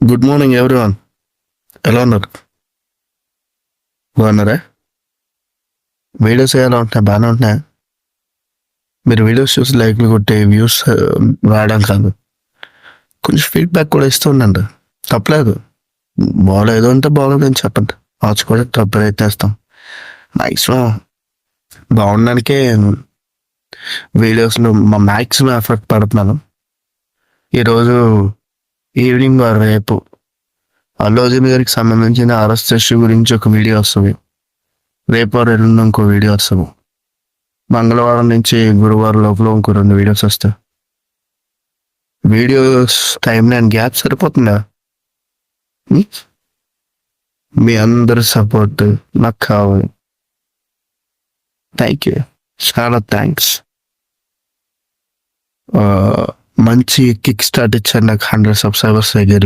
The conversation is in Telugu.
Good morning everyone. ఎలా ఉన్నారు? బాగున్నారా? వీడియోస్ ఎలా ఉంటున్నాయి? బాగానే ఉంటున్నాయా? మీరు వీడియోస్ చూసి లైక్లు కొట్టే వ్యూస్ రావడం కాదు, కొంచెం ఫీడ్బ్యాక్ కూడా ఇస్తూ ఉండండి. తప్పలేదు. బాగోలేదు అంటే బాగోలేదని చెప్పండి. మార్చుకోవడం తప్పు ప్రయత్నిస్తాం. మ్యాక్సిమం బాగుండడానికే వీడియోస్లో మా మ్యాక్సిమం ఎఫర్ట్ పెడుతున్నాను. ఈరోజు ఈవినింగ్ రేపు అల్లు అర్జున్ గారికి సంబంధించిన అరెస్ట్ గురించి ఒక వీడియో వస్తుంది. రేపు ఎల్లుండి ఇంకో వీడియో వస్తుంది. మంగళవారం నుంచి గురువారం లోపల ఇంకో 2 వీడియోస్ వస్తాయి. వీడియోస్ టైం లైన్ గ్యాప్ సరిపోతుందా? మీ అందరి సపోర్ట్ నాకు కావాలి. థ్యాంక్ యూ, చాలా థ్యాంక్స్. మంచి కిక్ స్టార్ట్ ఇచ్చారు నాకు 100 సబ్స్క్రైబర్స్ దగ్గరలో.